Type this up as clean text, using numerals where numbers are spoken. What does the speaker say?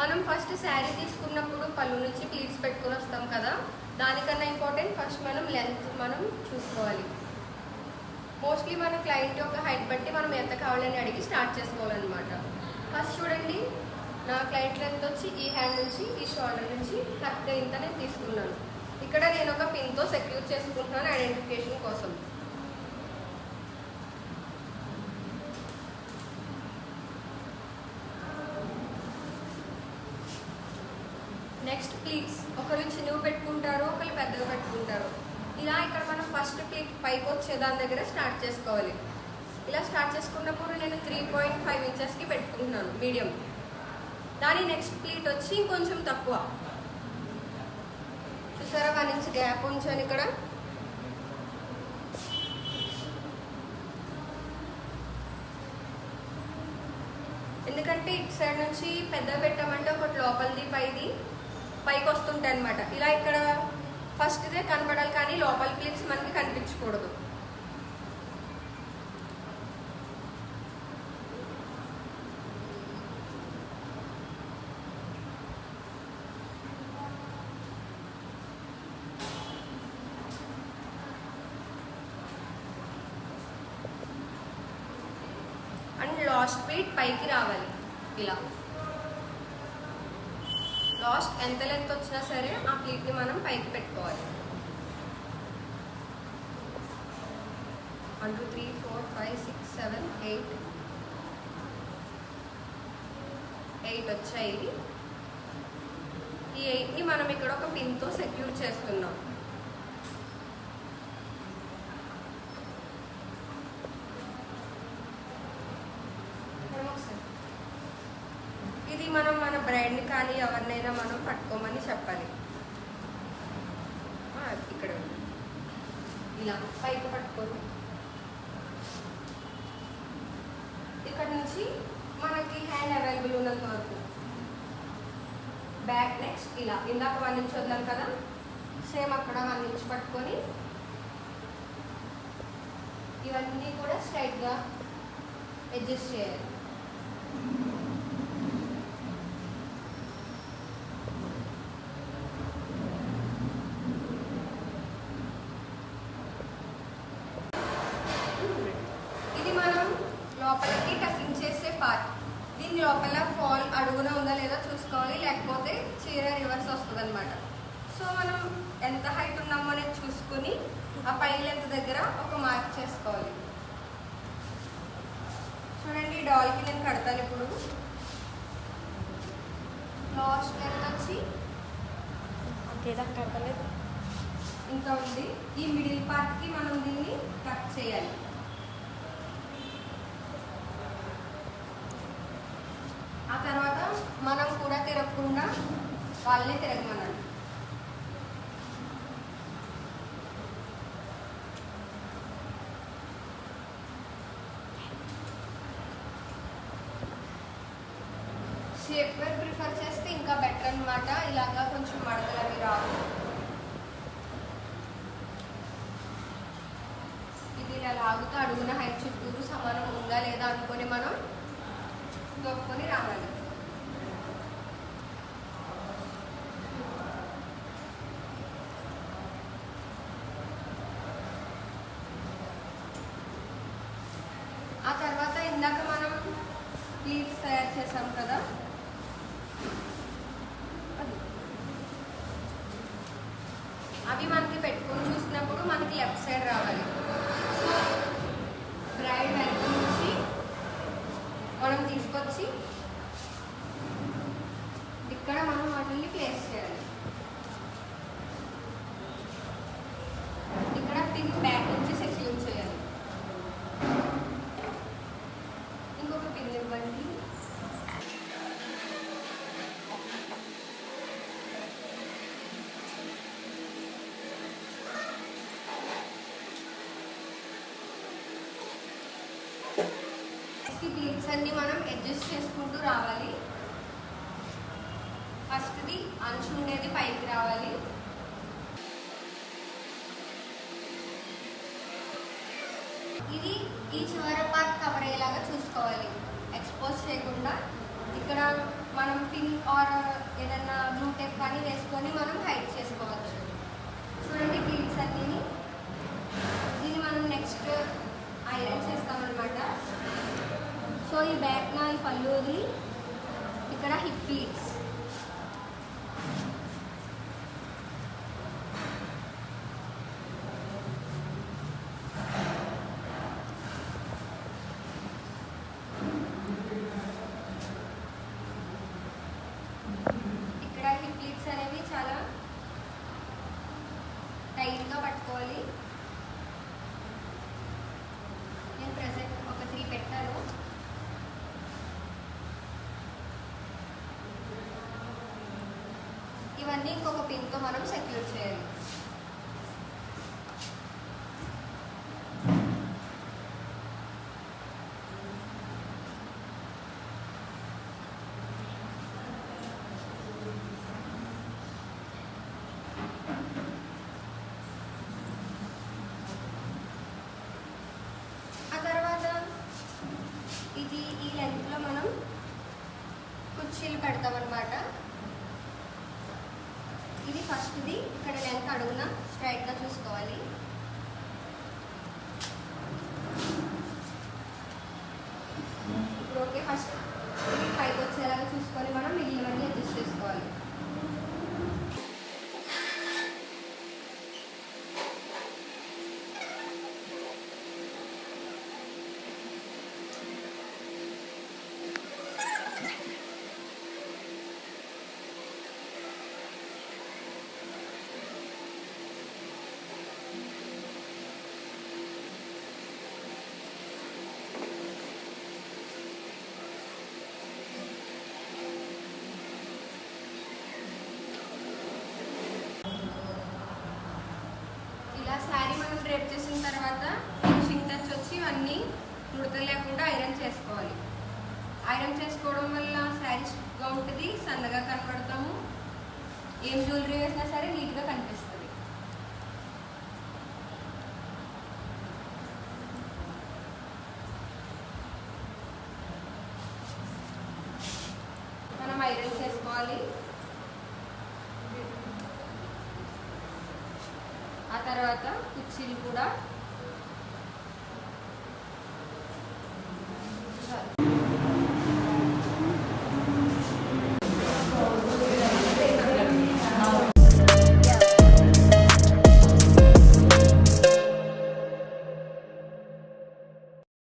మనం ఫస్ట్ శారీ తీసుకున్నప్పుడు పళ్ళు నుంచి ప్లీట్స్ పెట్టుకొని వస్తాం కదా, దానికన్నా ఇంపార్టెంట్ ఫస్ట్ మనం లెంత్ మనం చూసుకోవాలి. మోస్ట్లీ మన క్లయింట్ యొక్క హైట్ బట్టి మనం ఎంత కావాలని అడిగి స్టార్ట్ చేసుకోవాలన్నమాట. ఫస్ట్ చూడండి, నా క్లయింట్ లెంత్ వచ్చి ఈ హ్యాండ్ నుంచి ఈ షోల్డర్ నుంచి కరెక్ట్గా ఇంత నేను తీసుకున్నాను. ఇక్కడ నేను ఒక పిన్తో సెక్యూర్ చేసుకుంటున్నాను ఐడెంటిఫికేషన్ కోసం. నెక్స్ట్ ప్లీట్స్ ఒకరు చిన్నవి పెట్టుకుంటారు, ఒకరు పెద్దగా పెట్టుకుంటారు. ఇలా ఇక్కడ మనం ఫస్ట్ ప్లీట్ పైకి వచ్చే దాని దగ్గర స్టార్ట్ చేసుకోవాలి. ఇలా స్టార్ట్ చేసుకున్నప్పుడు నేను 3.5 ఇంచెస్కి పెట్టుకుంటున్నాను మీడియం. దాని నెక్స్ట్ ప్లీట్ వచ్చి ఇంకొంచెం తక్కువ, చూసారా 1 ఇంచ్ గ్యాప్ ఉంచాను ఇక్కడ. ఎందుకంటే ఇటు సైడ్ నుంచి పెద్దగా పెట్టామంటే ఒకటి లోపలిది పైకి వస్తుంటాయి అనమాట. ఇలా ఇక్కడ ఫస్ట్ ఇదే కనపడాలి, కానీ లోపల ప్లీట్స్ మనకి కనిపించకూడదు. అండ్ లాస్ట్ ప్లీట్ పైకి రావాలి. ఇలా లాస్ట్ ఎంత లెంత్ వచ్చినా సరే ఆ ప్లీట్ని మనం పైకి పెట్టుకోవాలి. 1 2 3 4 5 6 7 8 వచ్చాయి. ఈ 8ని మనం ఇక్కడ ఒక పిన్తో సెక్యూర్ చేస్తున్నాం. ఇది మనం మన బ్రైడ్ని కానీ ఎవరినైనా మనం పట్టుకోమని చెప్పాలి. ఇక్కడ ఇలా పైకి పట్టుకొని ఇక్కడ నుంచి మనకి హ్యాండ్ అవైలబుల్ ఉన్నంత వరకు బ్యాక్. నెక్స్ట్ ఇలా ఇందాక 1 ఇంచ్ వదలాలి కదా, సేమ్ అక్కడ 1 ఇంచ్ పట్టుకొని ఇవన్నీ కూడా స్ట్రైట్గా అడ్జస్ట్ చేయాలి. లోపలికి టకింగ్ చేసే పార్ట్. దీని లోపల ఫాల్ అడుగున ఉందా లేదా చూసుకోవాలి, లేకపోతే చీర రివర్స్ వస్తుంది అనమాట. సో మనం ఎంత హైట్ ఉన్నామో అనేది చూసుకుని ఆ పై లెంత్ దగ్గర ఒక మార్క్ చేసుకోవాలి. చూడండి, డాల్కి నేను కడతాను ఇప్పుడు. లాస్ట్ లెంత్ వచ్చి కడతలేదు ఇంకా ఉంది. ఈ మిడిల్ పార్ట్కి మనం దీన్ని కట్ చేయాలి. ఆ తర్వాత మనం కూడా తిరగకుండా వాళ్ళని తిరగమన్నాడు. షేప్ వేర్ ప్రిఫర్ చేస్తే ఇంకా బెటర్ అనమాట. ఇలాగా కొంచెం మడతలు అవి రావు. ఇది ఇలా లాగుతూ అడుగున హైట్ చుట్టూరు సమానం ఉందా లేదా అనుకొని మనం దొక్కుని రావాలి. ఆ తర్వాత ఇందాక మనం ప్లీట్స్ తయారు చేసాం కదా, అవి మనకి పెట్టుకొని చూసినప్పుడు మనకి లెఫ్ట్ సైడ్ రావాలి. బ్రైడ్ వెనక నుంచి మనం తీసుకొచ్చి ఇక్కడ మనం వాటిని ప్లేస్ చేయాలి. ఇక్కడ పిన్ బ్యాక్ నుంచి సెక్యూర్ చేయాలి. ఇంకొక పిన్ ఇవ్వండి. ప్లీట్స్ అన్ని మనం అడ్జస్ట్ చేసుకుంటూ రావాలి. ఫస్ట్ది అంచు ఉండేది పైకి రావాలి. ఇది ఈ చివరి పార్ట్ కవర్ అయ్యేలాగా చూసుకోవాలి, ఎక్స్పోజ్ చేయకుండా. ఇక్కడ మనం పిన్ ఆర్ ఏదైనా బ్లూ టేప్ కానీ వేసుకొని మనం హైడ్ చేసుకోవచ్చు. చూడండి ప్లీట్స్ అన్నీ. దీన్ని మనం నెక్స్ట్ ఐరన్ చేస్తామన్నమాట. సో ఈ బ్యాక్ నా ఈ పళ్ళుది, ఇక్కడ హిప్ ప్లీట్స్. ఇక్కడ హిప్ ప్లీట్స్ అనేవి చాలా టైట్గా పట్టుకోవాలి. నేను ప్రెసెంట్ ఒక 3 పెట్టాను. ఇవన్నీ ఇంకొక పిన్తో మనం సెక్యూర్ చేయాలి. ఆ తర్వాత ఇది ఈ లెంత్లో మనం కుర్చీలు పెడతామన్నమాట. ఇది ఫస్ట్ది. ఇక్కడ లెంత్ అడుగున స్ట్రైట్గా చూసుకోవాలి. ఇప్పుడు ఓకే. ఫస్ట్ ఇది పైకి వచ్చేలాగా చూసుకొని మనం మిగిలినవన్నీ అడ్జస్ట్ చేసుకోవాలి. శారీ మనం డ్రేప్ చేసిన తర్వాత ఫినిషింగ్ టచ్ వచ్చి ఇవన్నీ ముడతలు లేకుండా ఐరన్ చేసుకోవాలి. ఐరన్ చేసుకోవడం వల్ల శారీ స్టిఫ్గా ఉంటుంది, సన్నగా కనబడతాము. ఏం జ్యువెలరీ వేసినా సరే నీట్గా కనిపిస్తుంది. మనం ఐరన్ చేసుకోవాలి. ఆ తర్వాత కుర్చీలు కూడా